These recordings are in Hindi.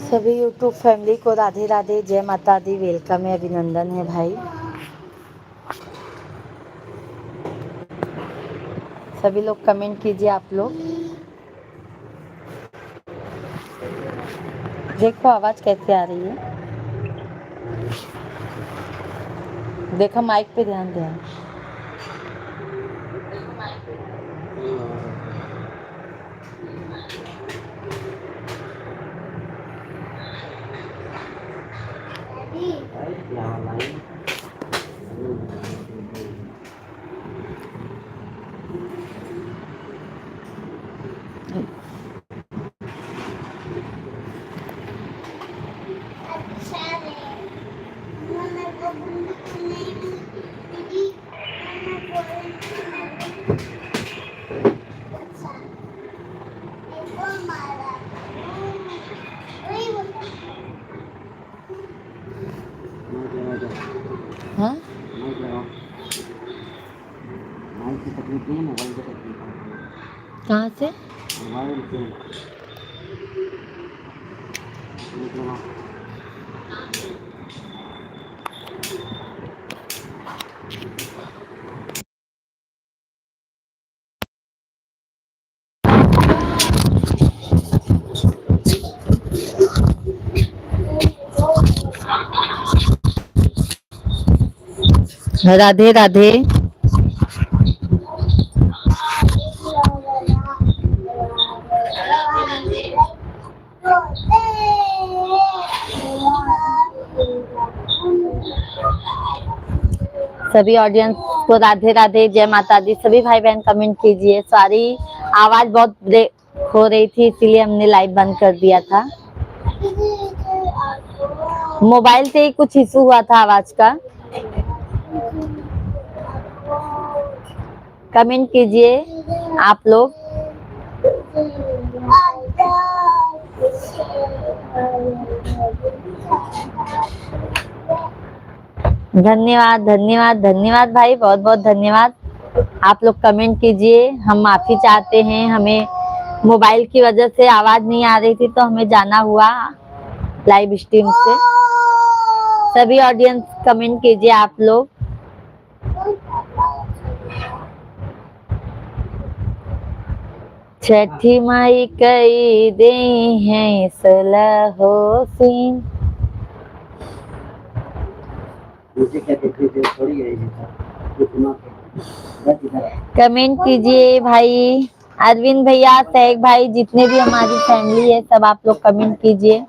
सभी यूट्यूब फैमिली को राधे राधे, जय माता दी, वेलकम है, अभिनंदन है भाई। सभी लोग कमेंट कीजिए आप लोग। देखो आवाज कैसे आ रही है, देखो माइक पे ध्यान दें। हाँ कहाँ से? राधे राधे। सभी ऑडियंस को राधे राधे, जय माता दी। सभी भाई बहन कमेंट कीजिए। सॉरी आवाज बहुत ब्रेक हो रही थी, इसीलिए हमने लाइव बंद कर दिया था। मोबाइल से ही कुछ इशू हुआ था आवाज का। कमेंट कीजिए आप लोग। धन्यवाद धन्यवाद धन्यवाद भाई, बहुत बहुत धन्यवाद। आप लोग कमेंट कीजिए। हम माफी चाहते हैं, हमें मोबाइल की वजह से आवाज नहीं आ रही थी तो हमें जाना हुआ लाइव स्ट्रीम से। सभी ऑडियंस कमेंट कीजिए आप लोग। छठी माई कई दे हैं सलाहो सीन। कमेंट कीजिए भाई। अरविंद भैया, सहग भाई, जितने भी हमारी फैमिली है सब आप लोग कमेंट कीजिए।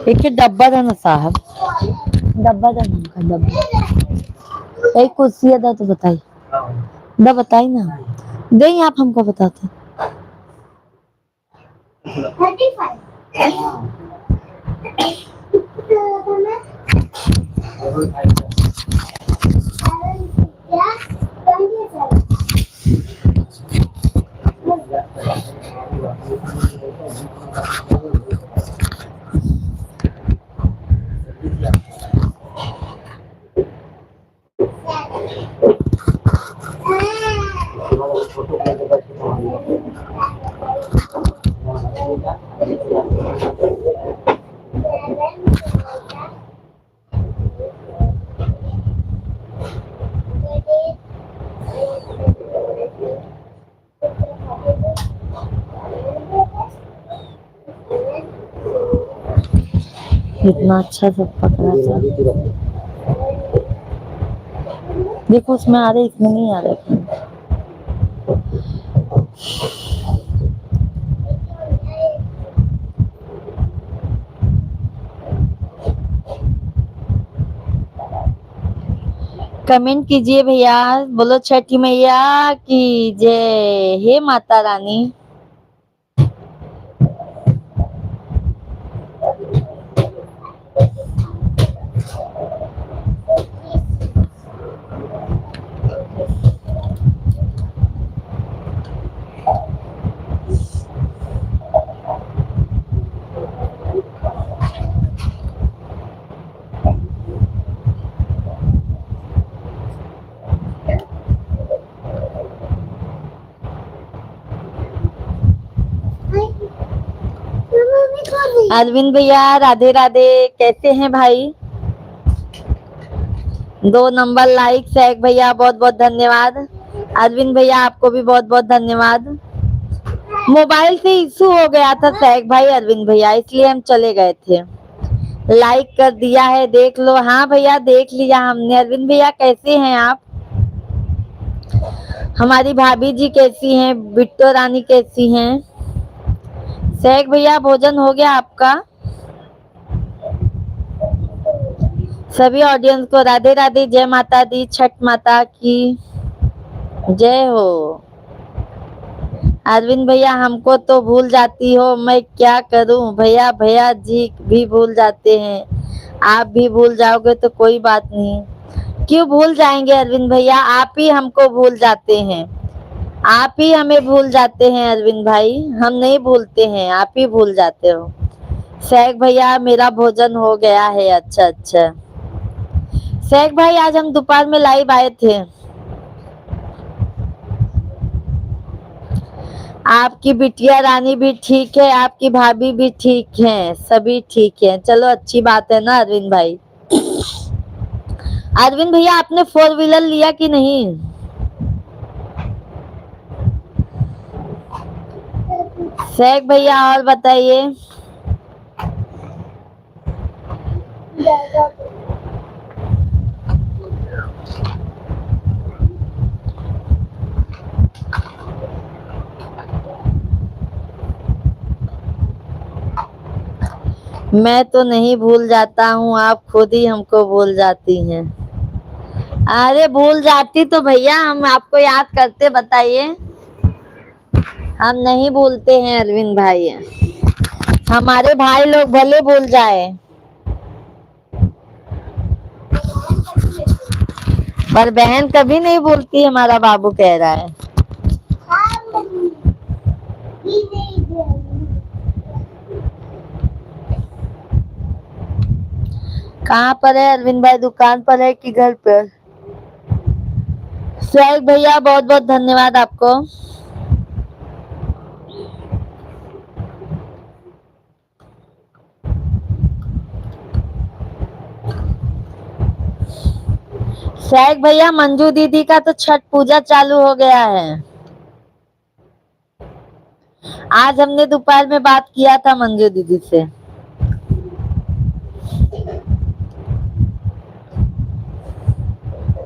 एक डब्बा था ना साहब, डब्बा था ना, डब्बा एक कुर्सी है तो बताई ना, बताई ना दे आप हमको बताते। इतना अच्छा सब पकड़ा था। देखो उसमें आ रहे, इसमें नहीं आ रहे। कमेंट कीजिए भैया, बोलो छठी मैया की जय, हे माता रानी। अरविंद भैया राधे राधे, कैसे हैं भाई? 2 नंबर लाइक सैक भैया, बहुत बहुत धन्यवाद। अरविंद भैया आपको भी बहुत बहुत धन्यवाद। मोबाइल से इशू हो गया था सैक भाई, अरविंद भैया, इसलिए हम चले गए थे। लाइक कर दिया है, देख लो। हाँ भैया देख लिया हमने। अरविंद भैया कैसे हैं आप? हमारी भाभी जी कैसी हैं? बिट्टो रानी कैसी हैं? सैक भैया भोजन हो गया आपका? सभी ऑडियंस को राधे राधे, जय माता दी, छठ माता की जय हो। अरविंद भैया हमको तो भूल जाती हो, मैं क्या करूं? भैया भैया जी भी भूल जाते हैं, आप भी भूल जाओगे तो कोई बात नहीं। क्यों भूल जाएंगे अरविंद भैया, आप ही हमको भूल जाते हैं, आप ही हमें भूल जाते हैं अरविंद भाई, हम नहीं भूलते हैं, आप ही भूल जाते हो। सैक भैया मेरा भोजन हो गया है। अच्छा अच्छा सैक भाई, आज हम दोपहर में लाइव आए थे। आपकी बिटिया रानी भी ठीक है, आपकी भाभी भी ठीक है, सभी ठीक है। चलो अच्छी बात है ना अरविंद भाई। अरविंद भैया आपने 4 व्हीलर लिया कि नहीं? सैक भैया और बताइए। मैं तो नहीं भूल जाता हूँ, आप खुद ही हमको भूल जाती हैं। अरे भूल जाती तो भैया हम आपको याद करते, बताइए। हम नहीं भूलते हैं अरविंद भाई, हमारे भाई लोग भले भूल जाए पर बहन कभी नहीं भूलती, हमारा बाबू कह रहा है। कहाँ पर है अरविंद भाई, दुकान पर है कि घर पर? सुहेल भैया बहुत बहुत धन्यवाद आपको। सुहेल भैया मंजू दीदी का तो छठ पूजा चालू हो गया है। आज हमने दोपहर में बात किया था मंजू दीदी से।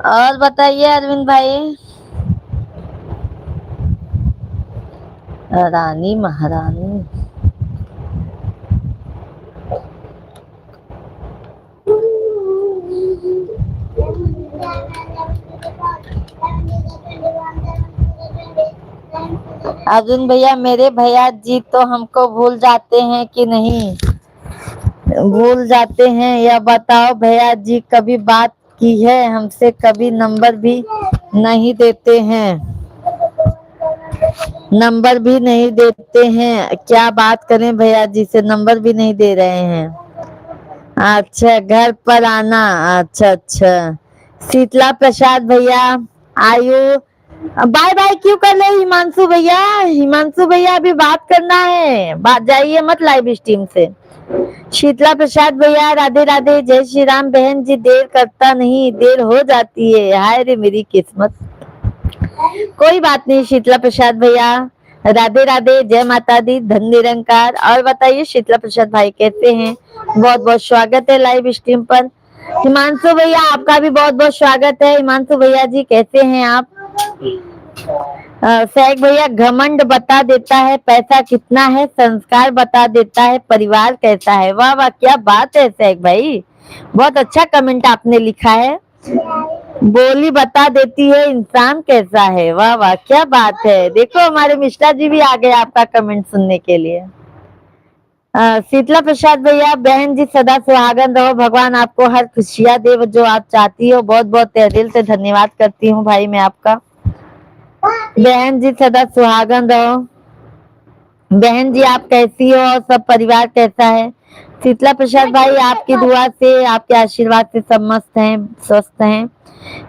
और बताइए अरविंद भाई। रानी महारानी अर्जुन भैया, मेरे भैया जी तो हमको भूल जाते हैं कि नहीं भूल जाते हैं, या बताओ भैया जी, कभी बात की है हमसे? कभी नंबर भी नहीं देते हैं, नंबर भी नहीं देते हैं। क्या बात करें भैया जी से, नंबर भी नहीं दे रहे हैं। अच्छा घर पर आना, अच्छा अच्छा। शीतला प्रसाद भैया आयु, बाय बाय क्यों कर रहे हो हिमांशु भैया? हिमांशु भैया अभी बात करना है, बात जाइए मत लाइव स्ट्रीम से। शीतला प्रसाद भैया राधे राधे, जय श्री राम। बहन जी देर करता नहीं, देर हो जाती है, हाय रे मेरी किस्मत। कोई बात नहीं शीतला प्रसाद भैया, राधे राधे, जय माता दी, धन निरंकार। और बताइए शीतला प्रसाद भाई कैसे हैं? बहुत बहुत स्वागत है लाइव स्ट्रीम पर। हिमांशु भैया आपका भी बहुत बहुत स्वागत है। हिमांशु भैया जी कैसे हैं आप? सैक भैया घमंड बता देता है पैसा कितना है, संस्कार बता देता है परिवार कैसा है। वाह वाह क्या बात है सैक भाई, बहुत अच्छा कमेंट आपने लिखा है। बोली बता देती है इंसान कैसा है। वाह वाह क्या बात है। देखो हमारे मिश्रा जी भी आ गए आपका कमेंट सुनने के लिए। शीतला प्रसाद भैया, बहन जी सदा सुहागन रहो, भगवान आपको हर खुशियां दे जो आप चाहती हो। बहुत बहुत तहे दिल से धन्यवाद करती हूँ भाई मैं आपका। बहन जी सदा सुहागन रहो। बहन जी आप कैसी हो और सब परिवार कैसा है? शीतला प्रसाद भाई आपकी दुआ से, आपके आशीर्वाद से सब मस्त हैं, स्वस्थ हैं।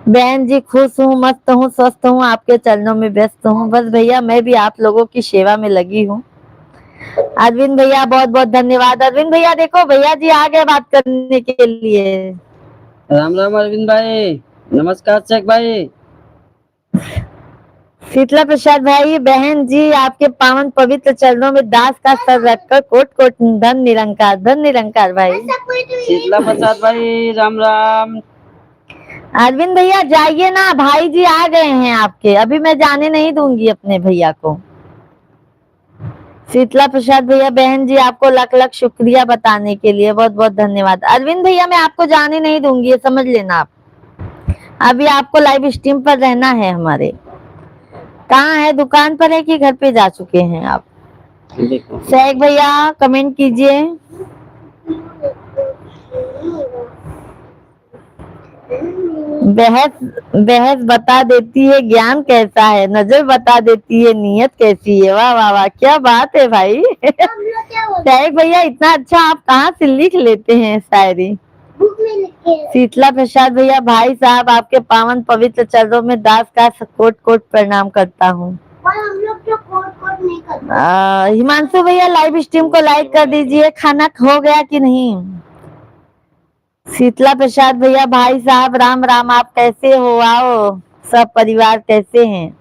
बहन जी खुश हूँ, मस्त हूँ, स्वस्थ हूँ, आपके चरणों में व्यस्त हूँ। बस भैया मैं भी आप लोगों की सेवा में लगी हूँ। अरविंद भैया बहुत बहुत धन्यवाद। अरविंद भैया देखो भैया जी आ गए बात करने के लिए। राम राम अरविंद भाई, नमस्कार शेख भाई। शीतला प्रसाद भाई, बहन जी आपके पावन पवित्र चरणों में दास का सर रखकर कोट कोट धन निरंकार भाई। शीतला प्रसाद भाई राम राम। अरविंद भैया जाइए ना, भाई जी आ गए हैं आपके, अभी मैं जाने नहीं दूंगी अपने भैया को। शीतला प्रसाद भैया, बहन जी आपको लाख लाख शुक्रिया बताने के लिए, बहुत बहुत धन्यवाद। अरविंद भैया मैं आपको जाने नहीं दूंगी, ये समझ लेना आप। अभी आपको लाइव स्ट्रीम पर रहना है हमारे। कहाँ है, दुकान पर है कि घर पे जा चुके हैं आप? शेख भैया कमेंट कीजिए। बहस बहस बता देती है ज्ञान कैसा है, नजर बता देती है नीयत कैसी है। वाह वाह वाह, क्या बात है भाई। शेख भैया इतना अच्छा आप कहाँ से लिख लेते हैं शायरी? शीतला प्रसाद भैया, भाई साहब आपके पावन पवित्र चरणों में दास का कोट कोट प्रणाम करता हूँ। हम लोग तो कोट नहीं करते। हिमांशु भैया लाइव स्ट्रीम को लाइक कर दीजिए। खाना हो गया कि नहीं? शीतला प्रसाद भैया, भाई साहब राम राम, आप कैसे हो? आओ, सब परिवार कैसे हैं?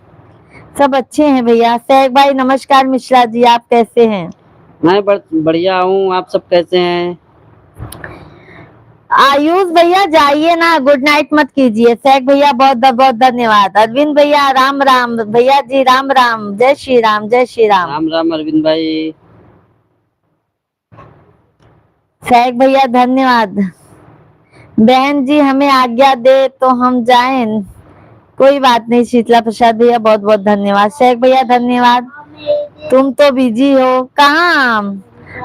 सब अच्छे हैं भैया। शेख भाई नमस्कार, मिश्रा जी आप कैसे हैं? मैं बढ़िया हूँ, आप सब कैसे हैं? आयुष भैया जाइए ना, गुड नाइट मत कीजिए। शेख भैया बहुत बहुत धन्यवाद। अरविंद भैया राम राम, भैया जी राम राम, जय श्री राम जय श्री राम। राम राम अरविंद भाई। शेख भैया धन्यवाद। बहन जी हमें आज्ञा दे तो हम जाएं। कोई बात नहीं शीतला प्रसाद भैया, बहुत बहुत धन्यवाद। शेख भैया धन्यवाद। तुम तो बिजी हो, कहाँ?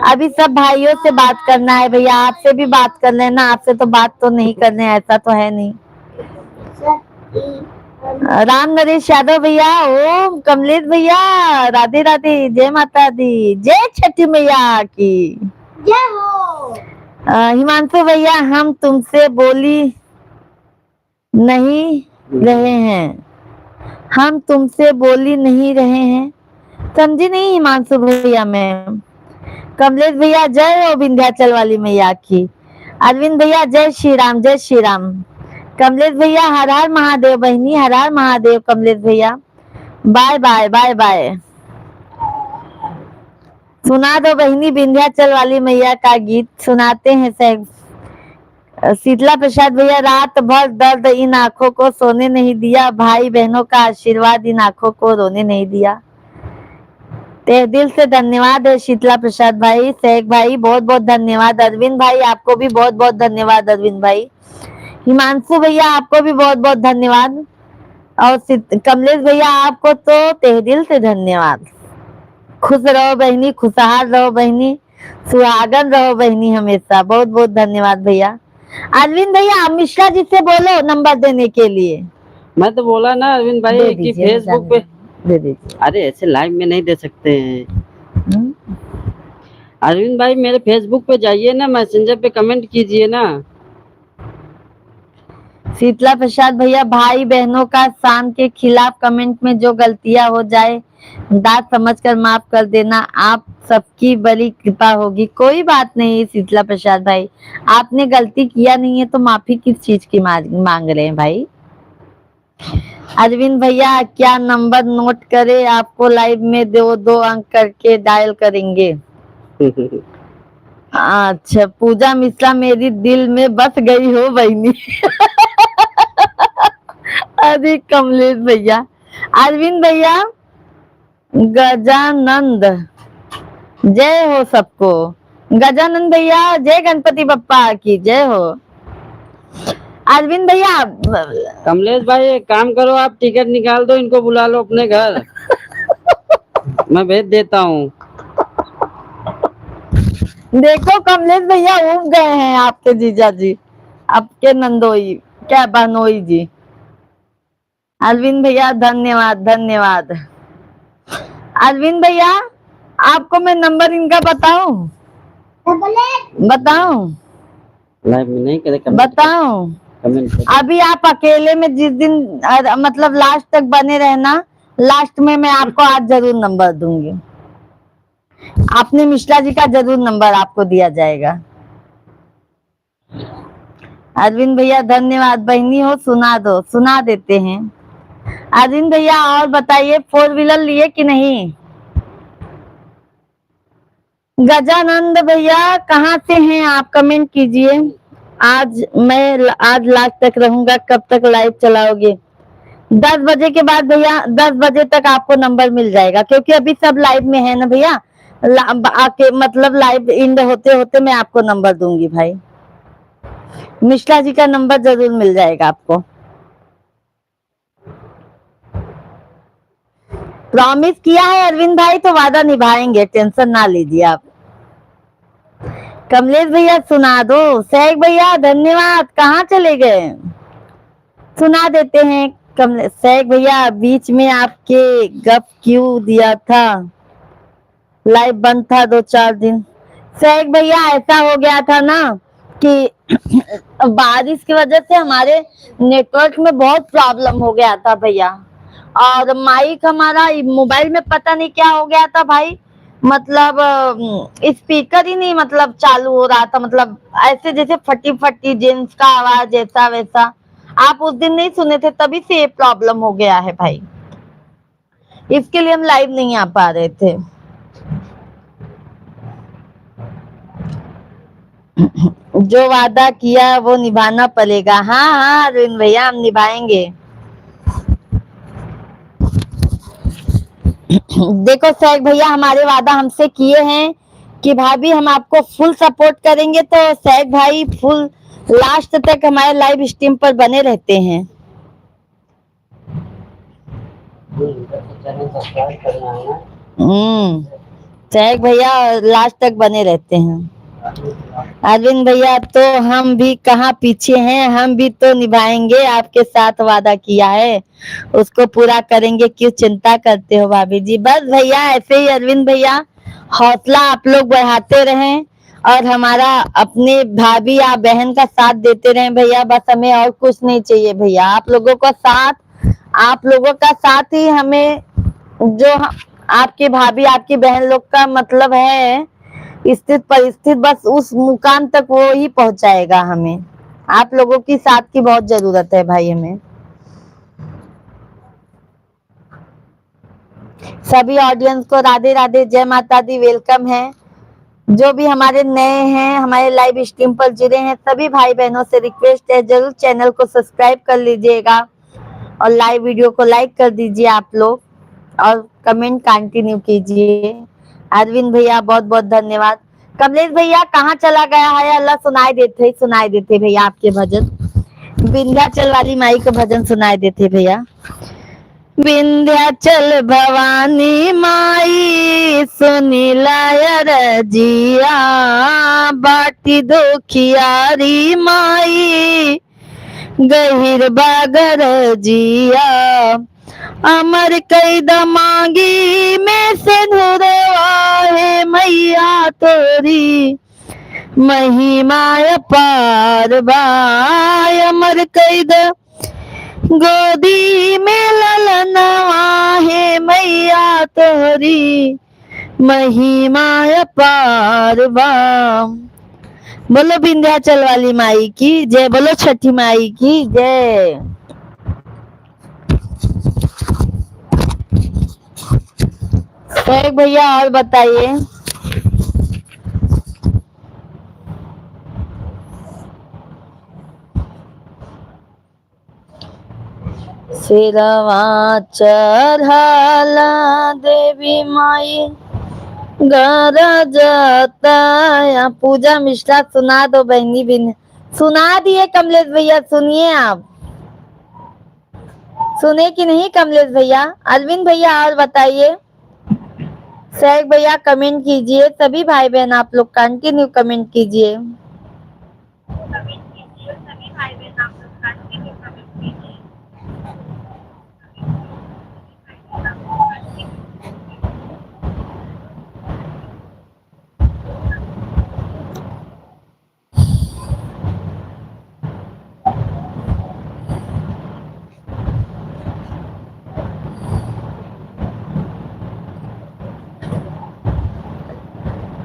अभी सब भाइयों से बात करना है भैया, आपसे भी बात कर लेना। आपसे तो बात तो नहीं करने, ऐसा तो है नहीं। राम नरेश यादव भैया, ओम कमलेश भैया, राधे राधे, जय माता दी, जय छठी मैया की जय हो। हिमांशु भैया हम तुमसे बोली नहीं रहे हैं, हम तुमसे बोली नहीं रहे हैं। समझी नहीं हिमांशु भैया मैं। कमलेश भैया जय हो विंध्याचल वाली मैया की। अरविंद भैया जय श्री राम जय श्री राम। कमलेश भैया हर हर महादेव, बहनी हर हर महादेव। कमलेश भैया बाय बाय बाय बाय। सुना दो बहनी विंध्याचल वाली मैया का गीत, सुनाते हैं शेख। शीतला प्रसाद भैया, रात भर दर्द इन आंखों को सोने नहीं दिया, भाई बहनों का आशीर्वाद इन आंखों को रोने नहीं दिया। तहे दिल से धन्यवाद है शीतला प्रसाद भाई। शेख भाई बहुत बहुत धन्यवाद। अरविंद भाई आपको भी बहुत बहुत धन्यवाद। अरविंद भाई, हिमांशु भैया आपको भी बहुत बहुत धन्यवाद। और कमलेश भैया आपको तो तहे दिल से धन्यवाद। खुश रहो बहनी, खुशहाल रहो बहनी, सुहागन रहो बहनी हमेशा। बहुत बहुत धन्यवाद भैया। अरविंद भैया मिश्रा जी से बोलो नंबर देने के लिए। मैं तो बोला ना अरविंद भाई कि फेसबुक पे दे दीजिए। अरे ऐसे लाइव में नहीं दे सकते हैं। अरविंद भाई मेरे फेसबुक पे जाइए ना, मैसेंजर पे कमेंट कीजिए ना। शीतला प्रसाद भैया, भाई बहनों का शान के खिलाफ कमेंट में जो गलतियां हो जाए दांत समझकर माफ कर देना, आप सबकी बड़ी कृपा होगी। कोई बात नहीं शीतला प्रसाद भाई, आपने गलती किया नहीं है तो माफी किस चीज की मांग रहे हैं भाई? अरविंद भैया क्या नंबर नोट करे, आपको लाइव में दो अंक करके डायल करेंगे। अच्छा, पूजा मिश्रा मेरी दिल में बस गई हो बहनी। अरे कमलेश भैया। अरविंद भैया, गजानंद जय हो सबको। गजानंद भैया जय गणपति बप्पा की जय हो। अरविंद भैया, कमलेश भाई एक काम करो, आप टिकट निकाल दो, इनको बुला लो अपने घर। मैं भेज देता हूँ। देखो कमलेश भैया उब गए हैं आपके जीजा जी, आपके नंदोई क्या बहनोई जी। अरविंद भैया धन्यवाद धन्यवाद। अरविंद भैया आपको मैं नंबर इनका बताऊं? बताऊं? लाइव में नहीं करे बताऊं? अभी आप अकेले में जिस दिन मतलब लास्ट तक बने रहना, लास्ट में मैं आपको आज जरूर नंबर दूंगी। आपने मिश्रा जी का जरूर नंबर आपको दिया जाएगा। अरविंद भैया धन्यवाद, बहनी हो सुना दो, सुना देते हैं। अरविंद भैया और बताइए, 4 व्हीलर लिए कि नहीं? गजानंद भैया कहाँ से हैं आप, कमेंट कीजिए। आज लास्ट तक रहूंगा, कब तक लाइव चलाओगे? 10 बजे के बाद भैया, 10 बजे तक आपको नंबर मिल जाएगा, क्योंकि अभी सब लाइव में है ना भैया। आके मतलब लाइव इंड होते होते मैं आपको नंबर दूंगी भाई। मिश्रा जी का नंबर जरूर मिल जाएगा आपको। प्रॉमिस किया है अरविंद भाई तो वादा निभाएंगे, टेंशन ना लीजिए आप। कमलेश भैया सुना दो। सैग भैया धन्यवाद, कहाँ चले गए? सुना देते हैं। कमलेश सैग भैया, बीच में आपके गप क्यों दिया था, लाइव बंद था 2-4 दिन। सैग भैया ऐसा हो गया था ना कि बारिश की वजह से हमारे नेटवर्क में बहुत प्रॉब्लम हो गया था भैया, और माइक हमारा मोबाइल में पता नहीं क्या हो गया था भाई, मतलब स्पीकर ही नहीं मतलब चालू हो रहा था, मतलब ऐसे जैसे फटी फटी जेंट्स का आवाज ऐसा वैसा। आप उस दिन नहीं सुने थे, तभी से ये प्रॉब्लम हो गया है भाई, इसके लिए हम लाइव नहीं आ पा रहे थे। जो वादा किया वो निभाना पड़ेगा। हाँ हाँ अरविंद भैया, हम निभाएंगे। देखो सैग भैया, हमारे वादा हमसे किए हैं कि भाभी हम आपको फुल सपोर्ट करेंगे, तो सैग भाई फुल लास्ट तक हमारे लाइव स्ट्रीम पर बने रहते हैं। सैग भैया लास्ट तक बने रहते हैं। अरविंद भैया तो हम भी कहाँ पीछे हैं, हम भी तो निभाएंगे, आपके साथ वादा किया है उसको पूरा करेंगे, क्यों चिंता करते हो भाभी जी। बस भैया ऐसे ही अरविंद भैया हौसला आप लोग बढ़ाते रहें, और हमारा अपने भाभी या बहन का साथ देते रहें भैया, बस हमें और कुछ नहीं चाहिए भैया। आप लोगों का साथ, आप लोगों का साथ ही हमें, जो आपकी भाभी आपकी बहन लोग का मतलब है स्थित परिस्थित, बस उस मुकाम तक वो ही पहुंचाएगा हमें। आप लोगों की साथ की बहुत जरूरत है भाई हमें। सभी ऑडियंस को राधे राधे, जय माता दी, वेलकम है। जो भी हमारे नए हैं, हमारे लाइव स्ट्रीम पर जुड़े हैं, सभी भाई बहनों से रिक्वेस्ट है जरूर चैनल को सब्सक्राइब कर लीजिएगा, और लाइव वीडियो को लाइक कर दीजिए आप लोग, और कमेंट कंटिन्यू कीजिए। अरविंद भैया बहुत बहुत धन्यवाद। कमलेश भैया कहाँ चला गया है, अल्लाह सुनाई देते भैया आपके भजन, विंध्याचल वाली माई के भजन सुनाई देते भैया। विंध्याचल भवानी माई सुनीला रजिया, बाटी दुखियारी माई गहिर बागर जिया, अमर कैद मांगी में से धुरवा है मैया तोरी, महिमा पार बाय, अमर कैद गोदी में ललनवा है मैया तोरी, महिमा पार बा। बोलो विंध्याचल वाली माई की जय, बोलो छठी माई की जय। तो भैया और बताइए। सिरवा चढ़ाला देवी माई गरजता। पूजा मिश्रा सुना दो बहनी बिन। सुना दिए कमलेश भैया, सुनिए आप, सुने कि नहीं कमलेश भैया? अरविंद भैया और बताइए। सैग भैया कमेंट कीजिए, सभी भाई बहन आप लोग कंटिन्यू कमेंट कीजिए।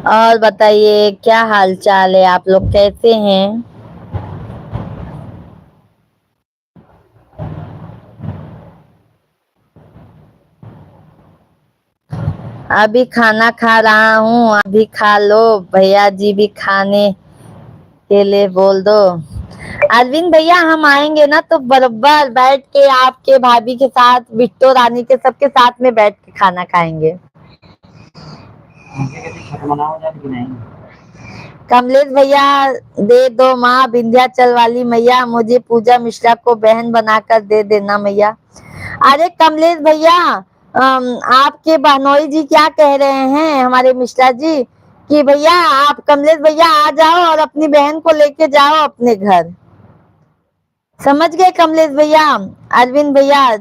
और बताइए क्या हाल चाल है, आप लोग कैसे हैं? अभी खाना खा रहा हूँ, अभी खा लो। भैया जी भी खाने के लिए बोल दो। अरविंद भैया हम आएंगे ना तो बराबर बैठ के आपके भाभी के साथ, बिट्टो रानी के सबके साथ में बैठ के खाना खाएंगे। कमलेश भैया दे दो माँ विंध्याचल वाली मैया, मुझे पूजा मिश्रा को बहन बनाकर दे देना मैया। अरे कमलेश भैया, आपके बहनोई जी क्या कह रहे हैं हमारे मिश्रा जी कि भैया आप कमलेश भैया आ जाओ और अपनी बहन को लेके जाओ अपने घर। समझ गए कमलेश भैया? अरविंद भैया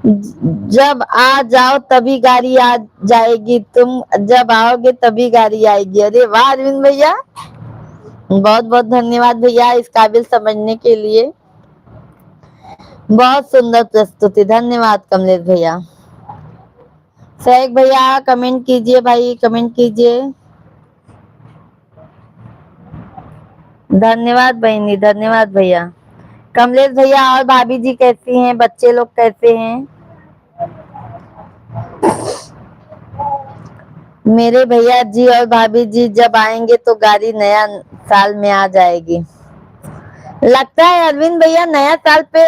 जब आ जाओ तभी गाड़ी आ जाएगी, तुम जब आओगे तभी गाड़ी आएगी। अरे वाह अरविंद भैया, बहुत बहुत धन्यवाद भैया इस काबिल समझने के लिए। बहुत सुंदर प्रस्तुति, धन्यवाद कमलेश भैया। सहक भैया कमेंट कीजिए भाई, कमेंट कीजिए। धन्यवाद बहनी, धन्यवाद भैया। कमलेश भैया और भाभी जी कैसी हैं, बच्चे लोग कैसे हैं? मेरे भैया जी और भाभी जी जब आएंगे तो गाड़ी नया साल में आ जाएगी। लगता है अरविंद भैया नया साल पे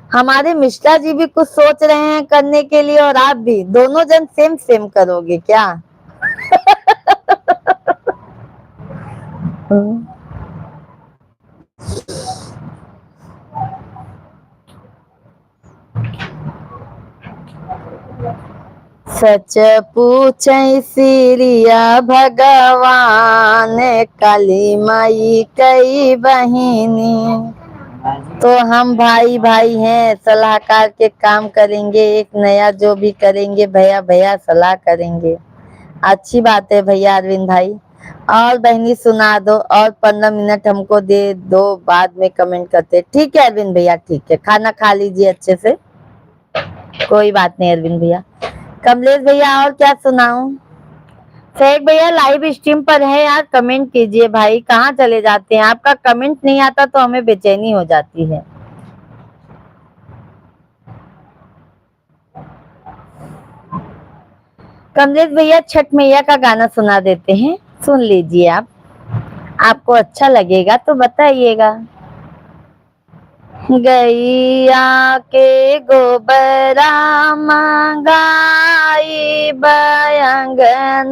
हमारे मिश्रा जी भी कुछ सोच रहे हैं करने के लिए, और आप भी दोनों जन सेम सेम करोगे क्या? सच पूछै सिरिया भगवान, काली माई कई बहिनी। तो हम भाई भाई हैं, सलाहकार के काम करेंगे, एक नया जो भी करेंगे भैया भैया सलाह करेंगे। अच्छी बात है भैया अरविंद भाई। और बहनी सुना दो, और 15 मिनट हमको दे दो, बाद में कमेंट करते। ठीक है अरविंद भैया, ठीक है, खाना खा लीजिए अच्छे से, कोई बात नहीं अरविंद भैया। कमलेश भैया और क्या सुनाऊं? शेख भैया लाइव स्ट्रीम पर है यार, कमेंट कीजिए भाई, कहाँ चले जाते हैं? आपका कमेंट नहीं आता तो हमें बेचैनी हो जाती है। कमलेश भैया छठ मैया का गाना सुना देते हैं, सुन लीजिए आप, आपको अच्छा लगेगा तो बताइएगा। गैया के गोबरा मंगाई बयंगनाली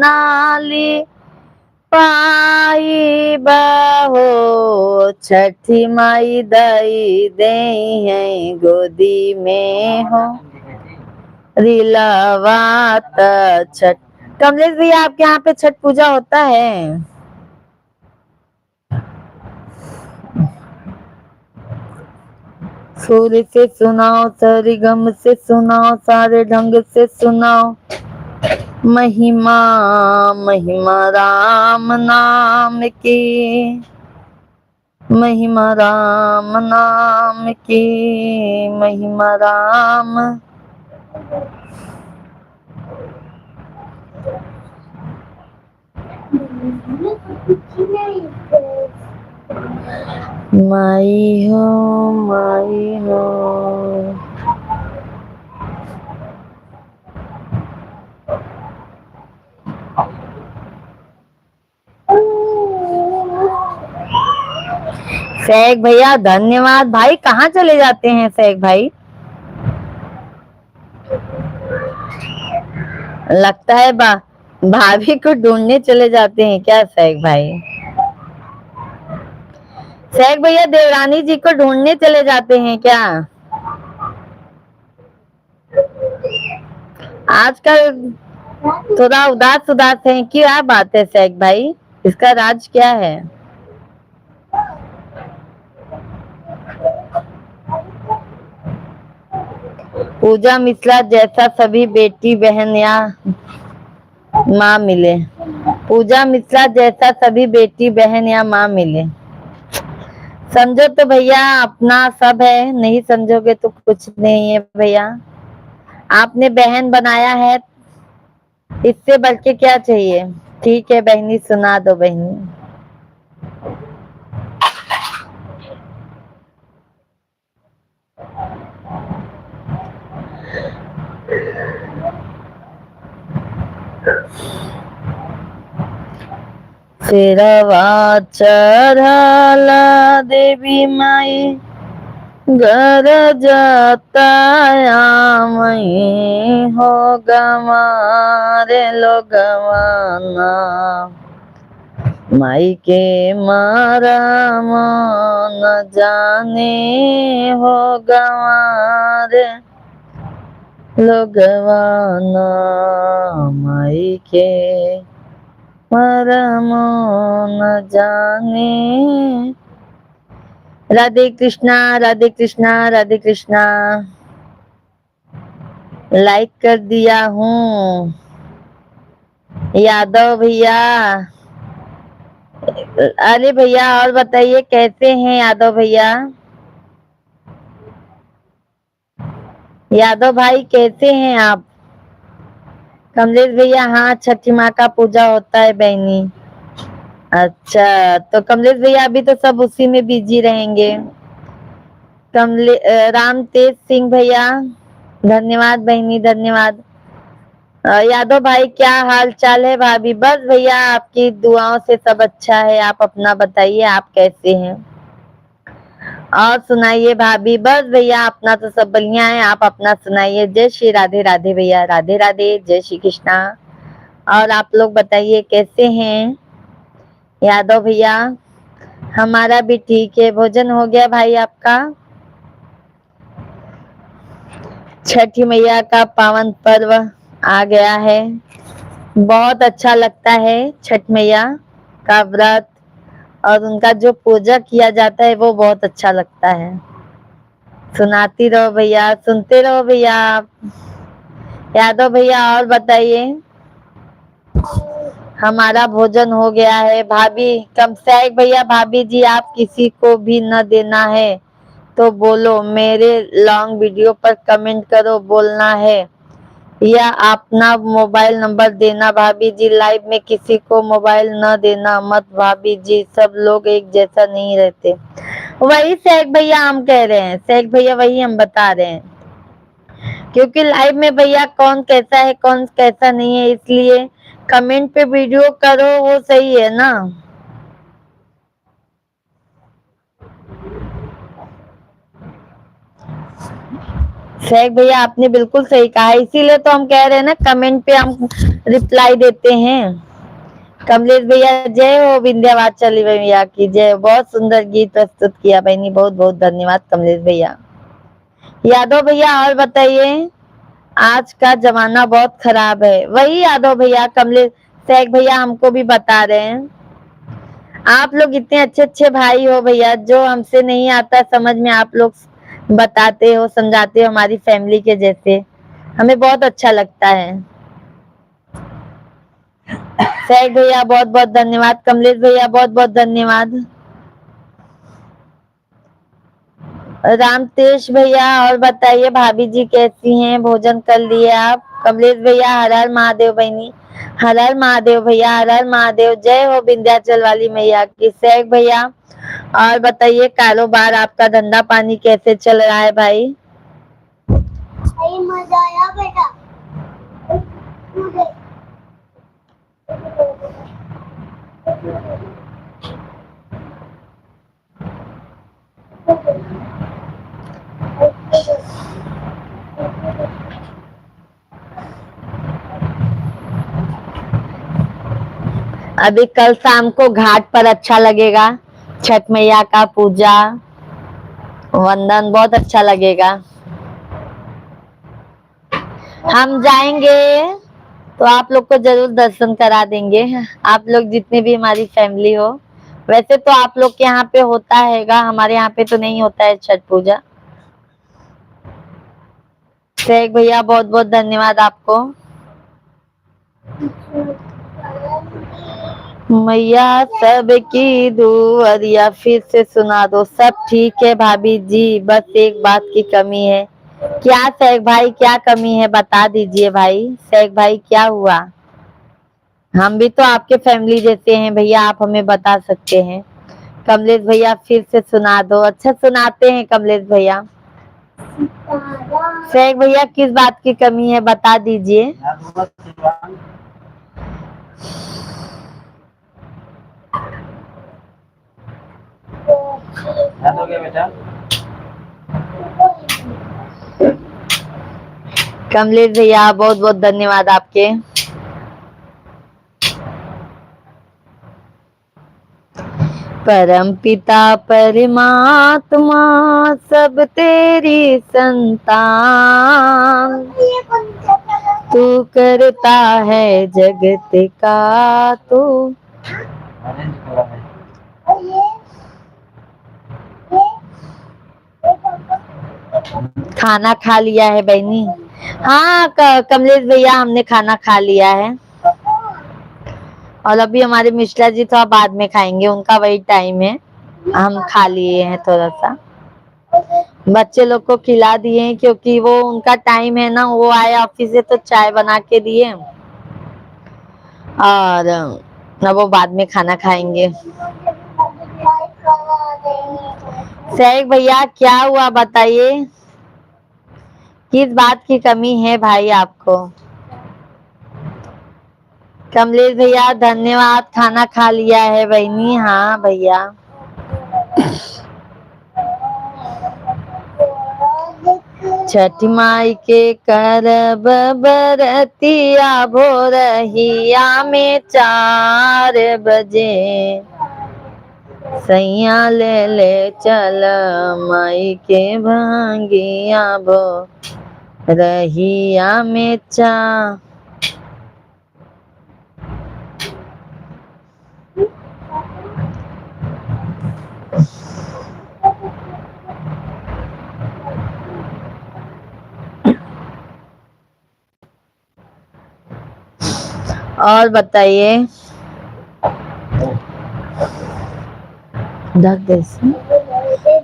पाई बहो, छठी माई दई दे है गोदी में हो रिलवात छठ। कमलेश भैया आपके यहाँ पे छठ पूजा होता है? सुर से सुनाओ, सरगम से सुनाओ, सारे ढंग से सुनाओ। महिमा महिमा राम नाम की, महिमा राम नाम की, महिमा राम। माई हो, माई हो। शेख भैया धन्यवाद भाई, कहाँ चले जाते हैं शेख भाई? लगता है भाभी को ढूंढने चले जाते हैं क्या शेख भाई? शेख भैया देवरानी जी को ढूंढने चले जाते हैं क्या? आजकल थोड़ा उदास उदास है, क्या बात है शेख भाई, इसका राज क्या है? पूजा मिश्रा जैसा सभी बेटी बहन या माँ मिले। पूजा मिश्रा जैसा सभी बेटी बहन या माँ मिले। समझो तो भैया अपना सब है, नहीं समझोगे तो कुछ नहीं है भैया। आपने बहन बनाया है, इससे बढ़ के क्या चाहिए? ठीक है बहनी, सुना दो बहनी। सिरवा चढ़ला देवी माई घर जाता मई हो गवारे लो गवाना माई के मारा मन जाने हो गवारे लो गवाना माई के मारा मन जाने। राधे कृष्णा, राधे कृष्णा, राधे कृष्णा। लाइक कर दिया हूँ यादव भैया। अरे भैया और बताइए कैसे हैं यादव भैया? यादव भाई कैसे हैं आप? कमलेश भैया, हाँ छठी माँ का पूजा होता है बहनी। अच्छा, तो कमलेश भैया अभी तो सब उसी में बिजी रहेंगे। राम तेज सिंह भैया, धन्यवाद बहनी, धन्यवाद। यादव भाई क्या हाल चाल है? भाभी बस भैया आपकी दुआओं से सब अच्छा है। आप अपना बताइए, आप कैसे हैं? और सुनाइए भाभी। बस भैया अपना तो सब बढ़िया है, आप अपना सुनाइए। जय श्री राधे राधे भैया, राधे राधे, जय श्री कृष्णा। और आप लोग बताइए कैसे हैं यादव भैया? हमारा भी ठीक है। भोजन हो गया भाई आपका? छठी मैया का पावन पर्व आ गया है। बहुत अच्छा लगता है छठ मैया का व्रत और उनका जो पूजा किया जाता है वो बहुत अच्छा लगता है। सुनाती रहो भैया, सुनते रहो भैया आप। यादव भैया और बताइए। हमारा भोजन हो गया है भाभी। कम से भैया, भाभी जी आप किसी को भी न देना है तो बोलो, मेरे लॉन्ग वीडियो पर कमेंट करो बोलना है, या अपना मोबाइल नंबर देना भाभी जी। लाइव में किसी को मोबाइल न देना मत भाभी जी, सब लोग एक जैसा नहीं रहते। वही शेख भैया हम कह रहे हैं, शेख भैया वही हम बता रहे हैं, क्योंकि लाइव में भैया कौन कैसा है कौन कैसा नहीं है, इसलिए कमेंट पे वीडियो करो, वो सही है ना। शेख भैया आपने बिल्कुल सही कहा, इसीलिए तो हम कह रहे हैं ना, कमेंट पे हम रिप्लाई देते हैं। कमलेश भैया जय हो, विंध्यावाचली भैया की जय। बहुत सुंदर गीत प्रस्तुत किया बहनी, बहुत बहुत धन्यवाद कमलेश भैया। यादव भैया और बताइए। आज का जमाना बहुत खराब है, वही यादव भैया कमलेश शेख भैया हमको भी बता रहे हैं। आप लोग इतने अच्छे अच्छे भाई हो भैया, जो हमसे नहीं आता समझ में आप लोग बताते हो, समझाते हो, हमारी फैमिली के जैसे। हमें बहुत अच्छा लगता है। शेख भैया बहुत बहुत धन्यवाद, कमलेश भैया बहुत बहुत धन्यवाद। राम तेज भैया और बताइए भाभी जी कैसी हैं? भोजन कर लिए आप? कमलेश भैया हर हर महादेव बहनी, हर हर महादेव भैया, हर हर महादेव, जय हो विंध्याचल वाली मैया की। शेख भैया और बताइए, कारोबार आपका धंधा पानी कैसे चल रहा है भाई? मजा आया बेटा। अभी कल शाम को घाट पर अच्छा लगेगा, छठ मैया का पूजा वंदन बहुत अच्छा लगेगा। हम जाएंगे तो आप लोग को जरूर दर्शन करा देंगे, आप लोग जितने भी हमारी फैमिली हो। वैसे तो आप लोग के यहाँ पे होता हैगा, हमारे यहाँ पे तो नहीं होता है छठ पूजा। शेख भैया बहुत बहुत धन्यवाद आपको। मैया सबकी दुआरिया फिर से सुना दो। सब ठीक है भाभी जी, बस एक बात की कमी है। क्या शेख भाई, क्या कमी है बता दीजिए भाई। शेख भाई क्या हुआ? हम भी तो आपके फैमिली जैसे हैं भैया, आप हमें बता सकते हैं। कमलेश भैया फिर से सुना दो। अच्छा सुनाते हैं कमलेश भैया। शेख भैया किस बात की कमी है बता दीजिए। बेटा कमलेश भैया बहुत बहुत धन्यवाद आपके। परम पिता परमात्मा सब तेरी संतान, तू करता है जगत का तू। खाना खा लिया है बहनी? हाँ कमलेश भैया हमने खाना खा लिया है, और अभी हमारे मिश्रा जी थोड़ा बाद में खाएंगे, उनका वही टाइम है। हम खा लिए हैं थोड़ा सा, बच्चे लोग को खिला दिए हैं क्योंकि वो उनका टाइम है ना, वो आए ऑफिस से तो चाय बना के दिए, और अब वो बाद में खाना खाएंगे। शेख भैया क्या हुआ बताइए, किस बात की कमी है भाई आपको? कमलेश भैया धन्यवाद, खाना खा लिया है बहनी। हाँ भैया छठ माई के करब बरतिया भोरहिया में 4 बजे, सैया ले ले चल माई के भांगिया भोरहिया में 4। और बताइए।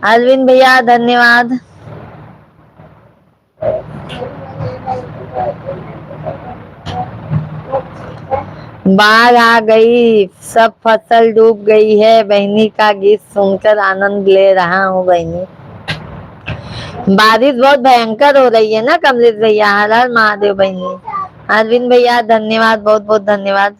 अरविंद भैया धन्यवाद। बाढ़ आ गई, सब फसल डूब गई है। बहनी का गीत सुनकर आनंद ले रहा हूँ बहनी। बारिश बहुत भयंकर हो रही है ना कमलेश भैया। हर हर महादेव बहनी। अरविंद भैया धन्यवाद, बहुत बहुत धन्यवाद।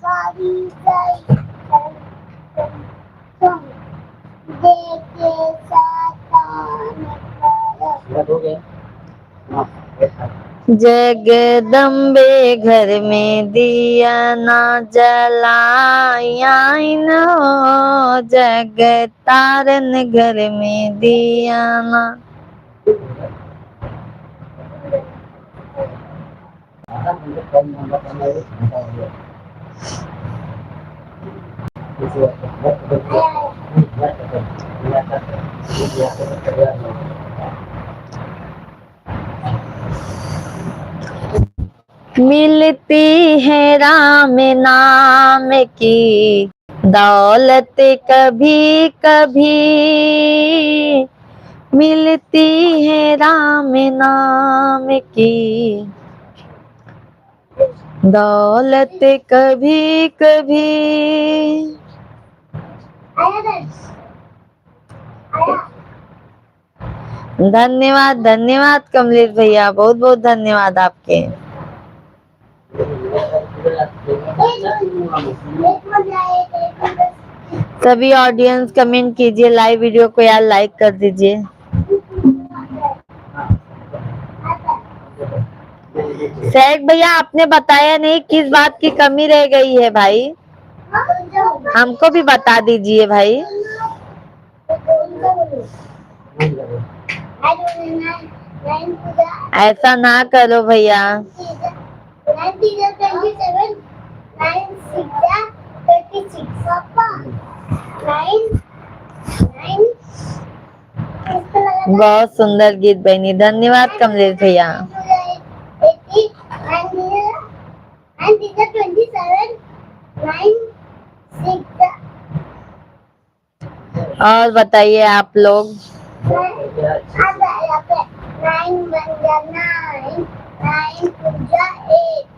जगदम्बे घर में दिया ना जलाया हो, जग तारन घर में दिया ना। मिलती है राम नाम की दौलत कभी कभी, मिलती है राम नाम की दौलत कभी कभी। धन्यवाद धन्यवाद कमलेश भैया, बहुत बहुत धन्यवाद आपके। सभी ऑडियंस कमेंट कीजिए, लाइव वीडियो को यार लाइक कर दीजिए। शेख भैया आपने बताया नहीं किस बात की कमी रह गई है भाई, हमको भी बता दीजिए भाई। ऐसा ना करो भैया। बहुत सुंदर गीत बहनी, धन्यवाद कमलेश भैया। और बताइए आप लोग।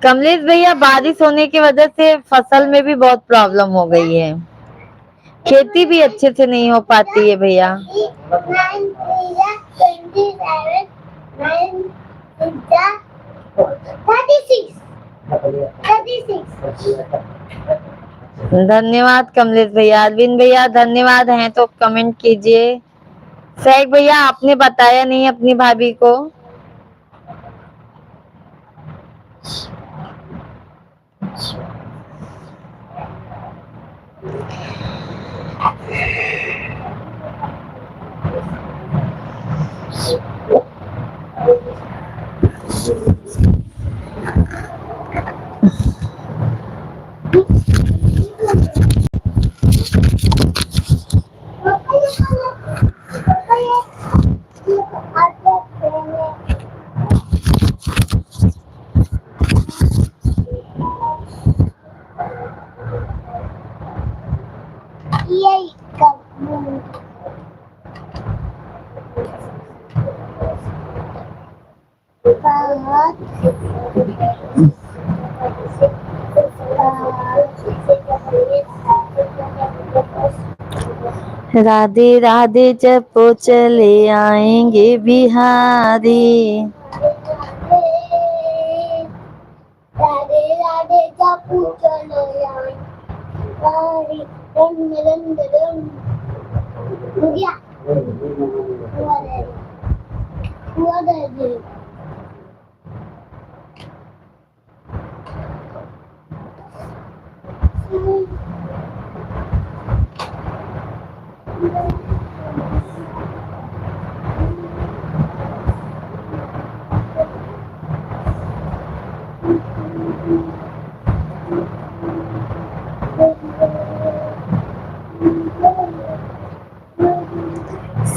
कमलेश भैया बारिश होने की वजह से फसल में भी बहुत प्रॉब्लम हो गई है, खेती भी अच्छे से नहीं हो पाती है भैया। 9 36 धन्यवाद कमलेश भैया। अरविंद भैया धन्यवाद हैं तो कमेंट कीजिए। सैग भैया आपने बताया नहीं अपनी भाभी को। Yay! राधे राधे जपो चले आएंगे बिहारी। राधे राधे जपो चलो हो गया हुआ दे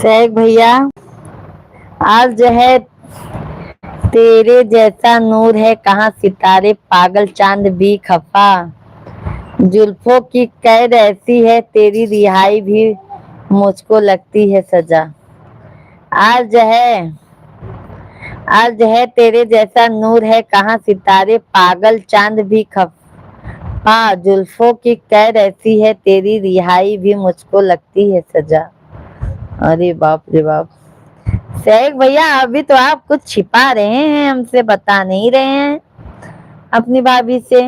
सैग भैया आज जो है तेरे जैसा नूर है कहाँ सितारे पागल चांद भी खफा। जुल्फों की कैद ऐसी है तेरी रिहाई भी मुझको लगती है सजा। आज है तेरे जैसा नूर है कहाँ सितारे पागल चांद भी खफा। जुल्फों की कैद ऐसी है तेरी रिहाई भी मुझको लगती है सजा। अरे बाप रे बाप। सैग भैया अभी तो आप कुछ छिपा रहे हैं, हमसे बता नहीं रहे हैं अपनी भाभी से।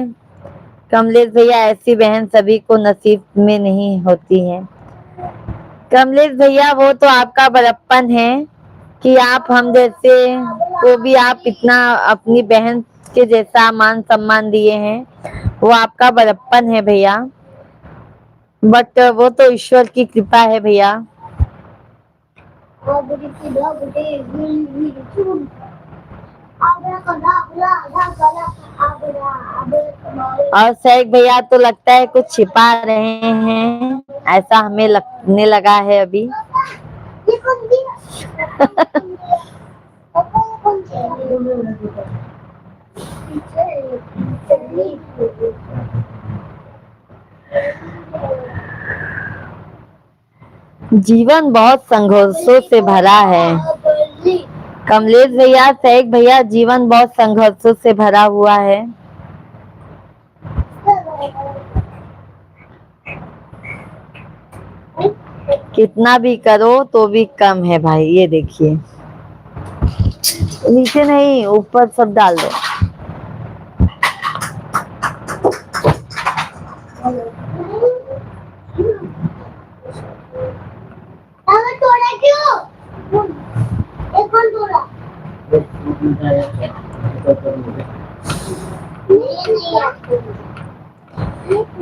कमलेश भैया ऐसी बहन सभी को नसीब में नहीं होती है। कमलेश भैया वो तो आपका बड़प्पन है कि आप हम जैसे को भी आप इतना अपनी बहन के जैसा मान सम्मान दिए हैं, वो आपका बड़प्पन है भैया। बट वो तो ईश्वर की कृपा है भैया। और सैग भैया तो लगता है कुछ छिपा रहे हैं, ऐसा हमें लगने लगा है अभी। जीवन बहुत संघर्षों से भरा है कमलेश भैया। सैग भैया जीवन बहुत संघर्षों से भरा हुआ है। कितना भी करो तो भी कम है भाई। ये देखिए नीचे नहीं ऊपर सब डाल दो। तोड़ा क्यों? एक कौन तोड़ा?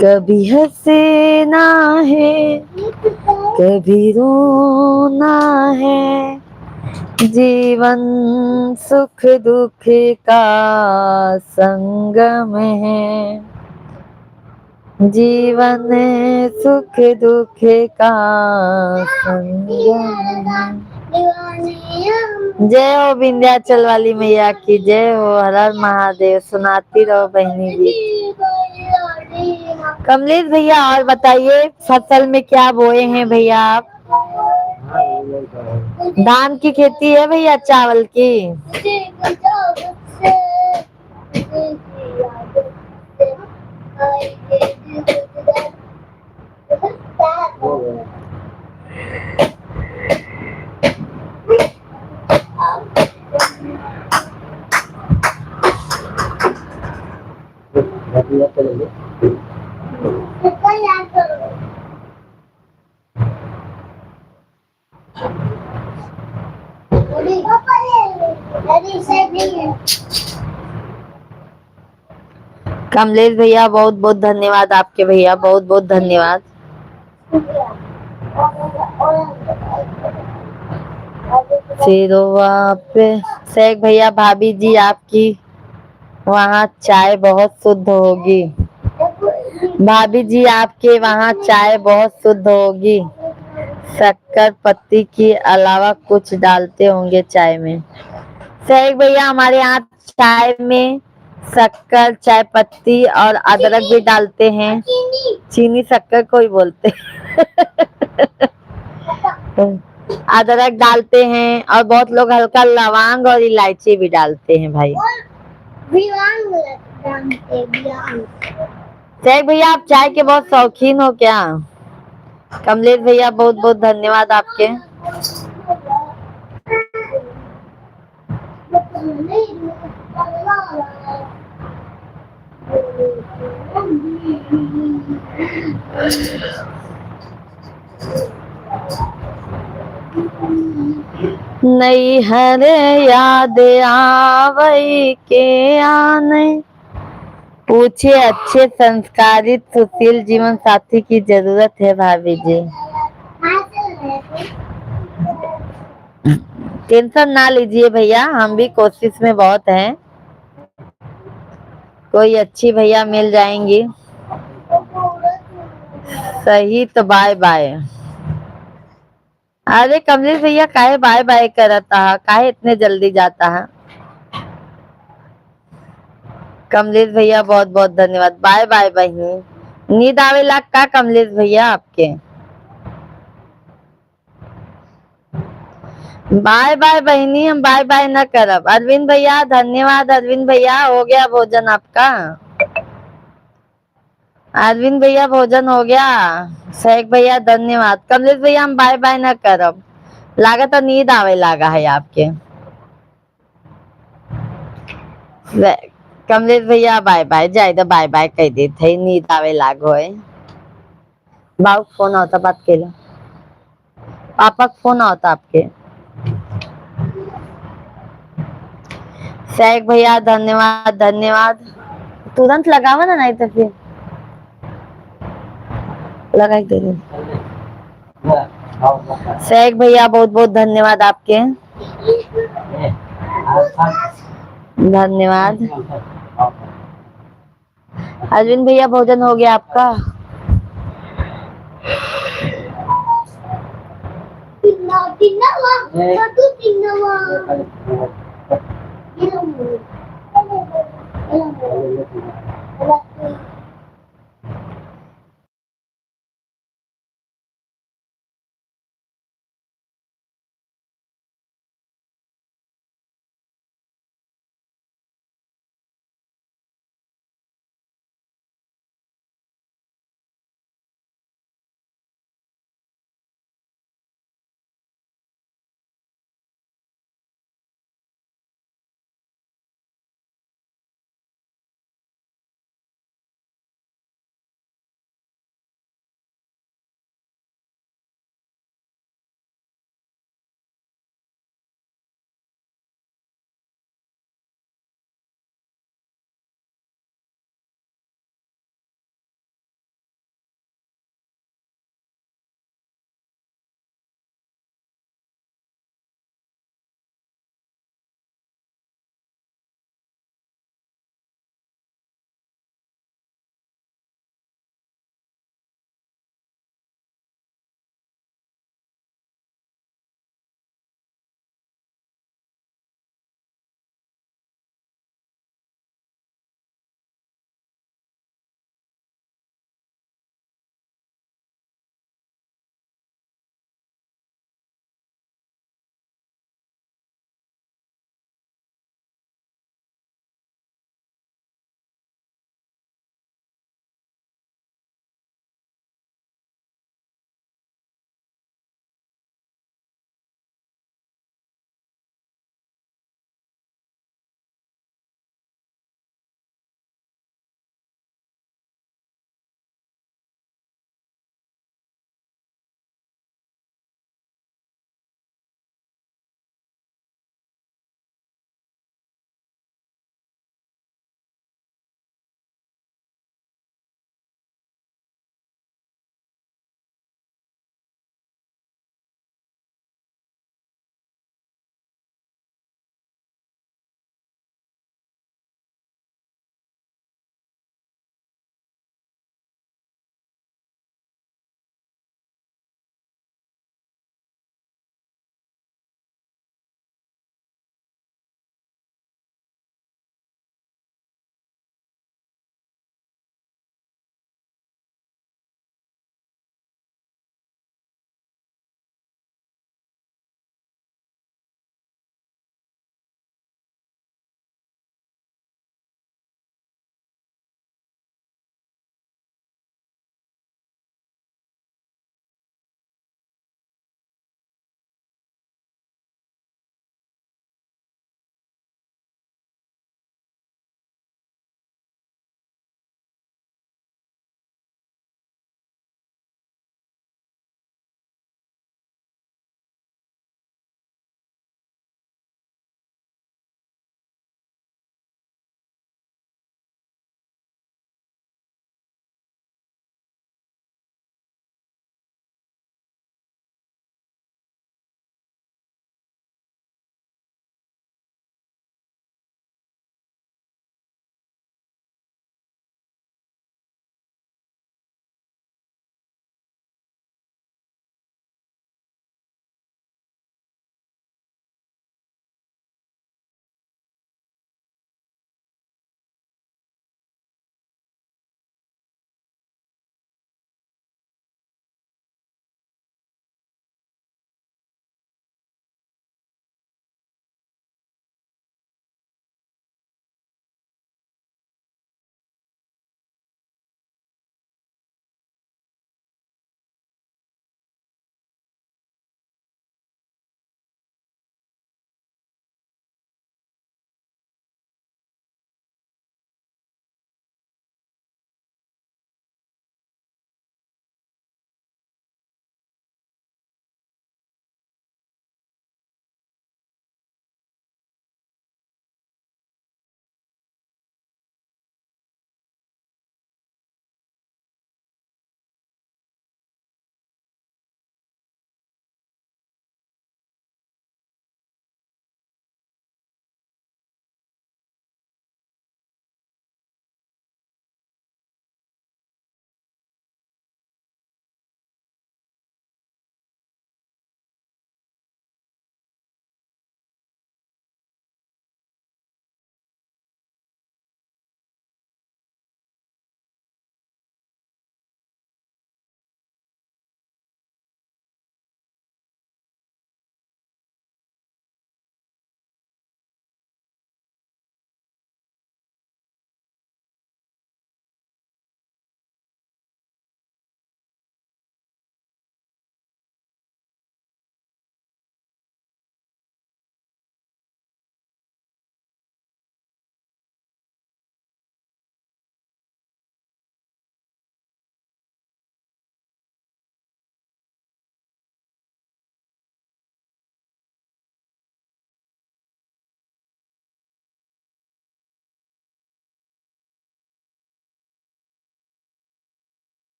कभी हंसना है कभी रोना है, जीवन सुख दुख का संगम है। जीवन सुख दुख का संगम है। जय हो विंध्याचल वाली मैया की जय हो। हर हर महादेव। सुनाती रहो बहनी जी। कमलेश भैया और बताइए फसल में क्या बोए हैं भैया आप? धान की खेती है भैया, चावल की? कमलेश भैया बहुत बहुत धन्यवाद आपके, भैया बहुत बहुत धन्यवाद। फिर वहाँ पे शेख भैया, भाभी जी आपकी वहाँ चाय बहुत शुद्ध होगी। भाभी जी आपके वहाँ चाय बहुत शुद्ध होगी, शक्कर पत्ती के अलावा कुछ डालते होंगे चाय में। शेख भैया हमारे यहाँ चाय में शक्कर, चाय पत्ती और अदरक भी डालते हैं। चीनी शक्कर को ही बोलते हैं। अदरक डालते हैं और बहुत लोग हल्का लौंग और इलायची भी डालते हैं भाई। शेख भैया आप चाय के बहुत शौकीन हो क्या? कमलेश भैया बहुत बहुत धन्यवाद आपके। नई हर याद आवई के आने, पूछे अच्छे संस्कारित सुशील जीवन साथी की जरूरत है भाभी जी। टेंशन ना लीजिए भैया, हम भी कोशिश में बहुत हैं, कोई अच्छी भैया मिल जाएंगी। सही तो बाय बाय। अरे कमलेश भैया काहे बाय बाय करता है, काहे इतने जल्दी जाता है? कमलेश भैया बहुत बहुत धन्यवाद। बाय बाय बहनी। नींद आवे लाग का कमलेश भैया आपके? बाय बाय बहनी, हम बाय बाय न करब। अरविंद भैया धन्यवाद। अरविंद भैया हो गया भोजन आपका? अरविंद भैया भोजन हो गया। शेख भैया धन्यवाद। कमलेश भैया हम बाय बाय न करब, लागत तो नींद आवे लागा है आपके। कमलेश भैया बाय बाय, जाए तो बाय बाय कह देते, नींद आवे लागो है। बाबू फोन आता, बात के लो। पापा का फोन आता आपके। शेख भैया धन्यवाद धन्यवाद। तुरंत लगावा ना, नहीं तो फिर लगा दे। शेख भैया बहुत बहुत धन्यवाद आपके, धन्यवाद। अरविंद भैया भोजन हो गया आपका?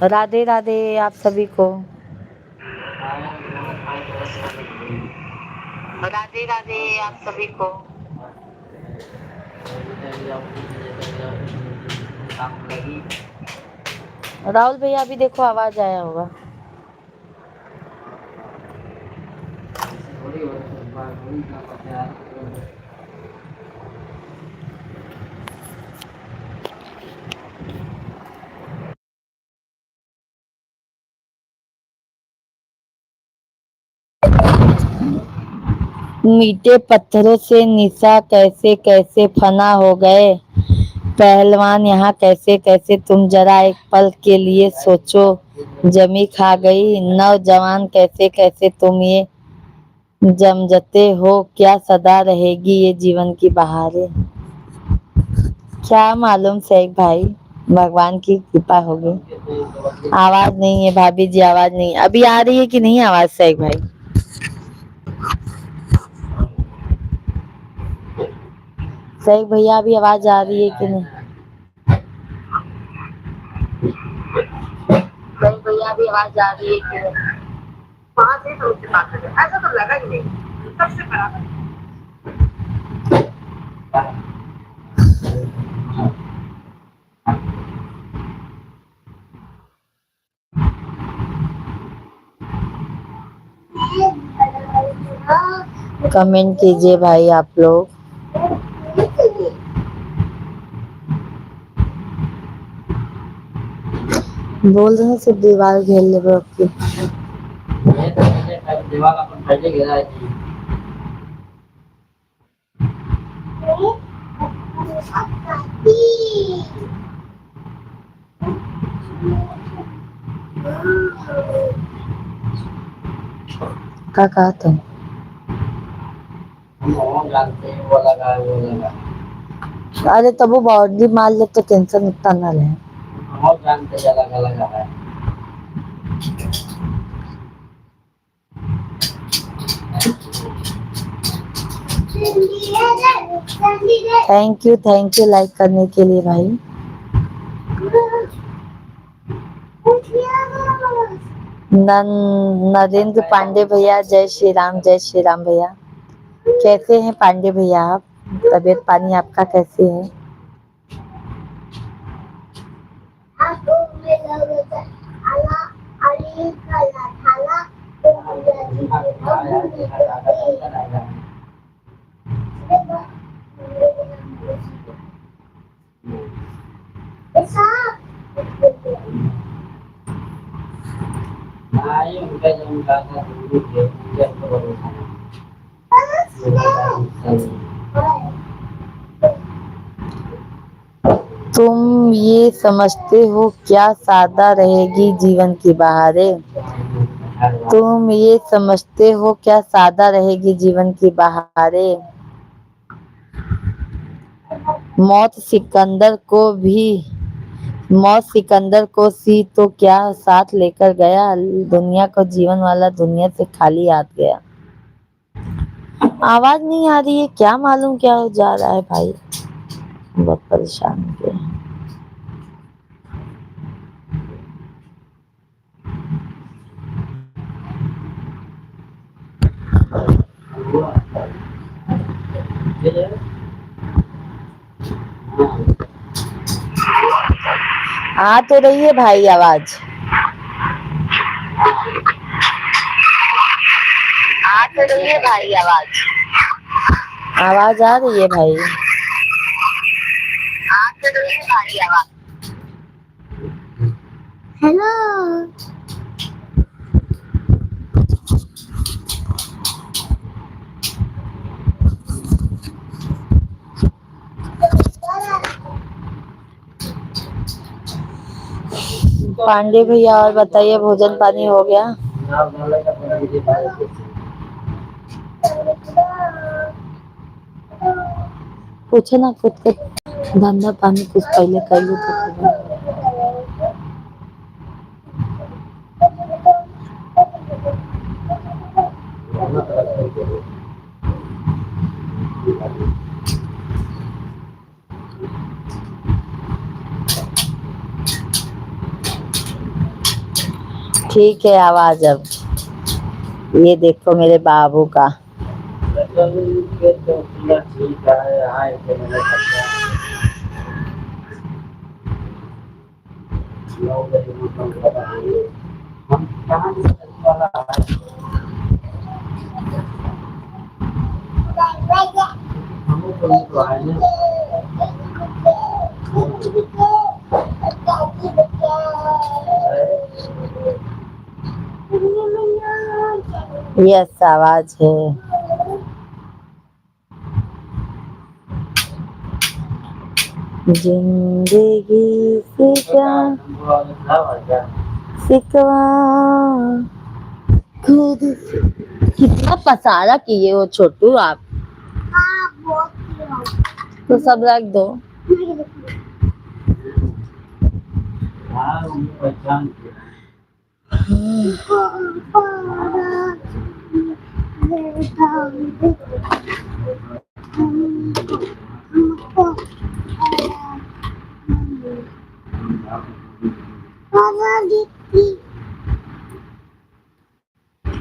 राधे राधे आप सभी को। राधे राधे आप सभी को। राहुल भैया अभी देखो आवाज आया होगा। मीठे पत्थरों से निशा कैसे कैसे फना हो गए पहलवान यहाँ कैसे कैसे तुम जरा एक पल के लिए सोचो जमी खा गई नौजवान कैसे कैसे तुम ये जमजते हो क्या सदा रहेगी ये जीवन की बहारें। क्या मालूम शेख भाई भगवान की कृपा होगी। आवाज नहीं है भाभी जी आवाज नहीं अभी आ रही है कि नहीं आवाज शेख भाई। शेख भैया अभी आवाज आ रही है कि नहीं। शेख भैया अभी आवाज आ रही है कि नहीं। वहां से तो उससे बात करें ऐसा तो लगा ही नहीं सबसे बराबर। कमेंट कीजिए भाई आप लोग। बोल रहे हैं सिर्फ दीवार घेर ले आपकी। दीवार अपन पहले घेरा है क्या कहा तुम। हम जानते हैं वो लगा है वो लगा। अरे तब वो बाउंड्री मार ले तो टेंशन उतना ना रहे। हम जानते हैं लगा लगा है। थैंक यू लाइक करने के लिए भाई। नरेंद्र पांडे भैया जय श्री राम भैया। कैसे हैं पांडे भैया आप तबीयत पानी आपका कैसे है। तुम ये समझते हो क्या सादा रहेगी जीवन की बहारें। तुम ये समझते हो क्या सादा रहेगी जीवन की बहारें। मौत सिकंदर को सी तो क्या साथ लेकर गया दुनिया को जीवन वाला दुनिया से खाली हाथ गया। आवाज नहीं आ रही है क्या मालूम क्या हो जा रहा है भाई बहुत परेशान हो गए। आ तो रही है भाई आवाज। आ तो रही है भाई आवाज। आवाज आ रही है भाई। आ तो रही है भाई आवाज। हेलो पांडे भैया और बताइए भोजन पानी हो गया। पूछे ना खुद के धंधा पानी कुछ पहले कर लो तो ठीक है आवाज अब। ये देखो मेरे बाबू का। ठीक है आए थे मैंने सोचा, 9 बजे मतलब बताइए, हम कहाँ से वाला है, हम तो आए ना। यस आवाज है। जिंदगी से क्या सिकवा खुद से। कितना पसारा किए हो छोटू आप। हाँ बहुत किया। तो सब रख दो। हाँ उन्हें पहचान के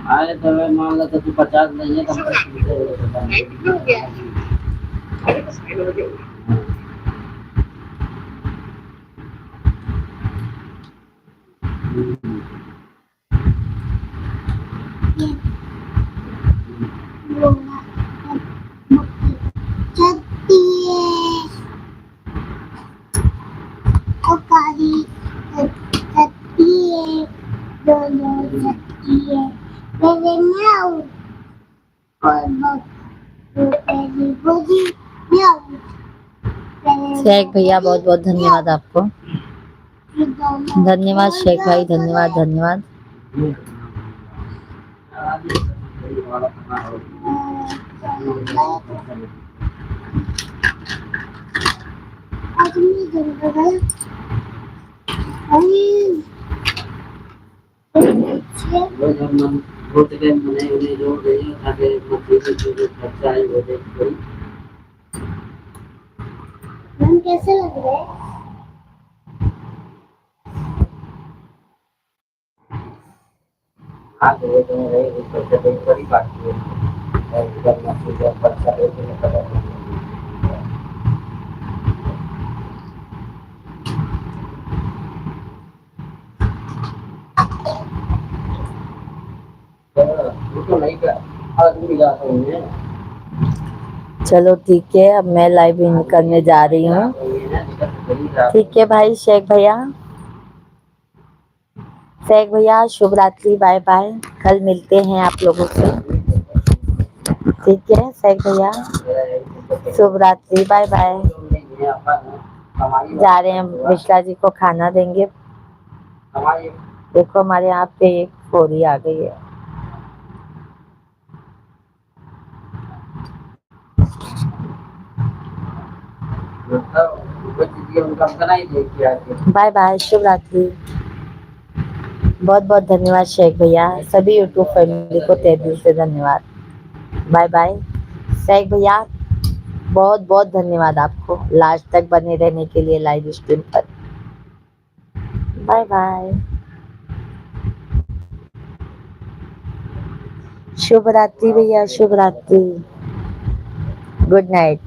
आए तो मान लो तो तू 50 नहीं है तो शेख भैया बहुत बहुत धन्यवाद आपको। धन्यवाद शेख भाई, धन्यवाद धन्यवाद। कैसे लग रहे हैं? हाँ तो रहे उस पर तो बड़ी बात है और जब मैं जब बच्चा है तो मैं पता नहीं तो नहीं क्या आदमी जाते हैं। चलो ठीक है, अब मैं लाइव इन करने जा रही हूँ। ठीक है भाई शेख भैया। शेख भैया शुभ रात्रि, बाय बाय। कल मिलते हैं आप लोगों से। ठीक है शेख भैया, शुभ रात्रि, बाय बाय। जा रहे हैं, मिश्रा जी को खाना देंगे। देखो हमारे यहाँ पे एक फोरी आ गई है। बाय बाय, शुभ रात्रि। बहुत बहुत धन्यवाद शेख भैया, सभी यूट्यूब फैमिली को तहे दिल से धन्यवाद। बाय बाय शेख भैया, बहुत बहुत धन्यवाद आपको लास्ट तक बने रहने के लिए लाइव स्ट्रीम पर। बाय बाय, शुभ रात्रि भैया, शुभ रात्रि, गुड नाइट।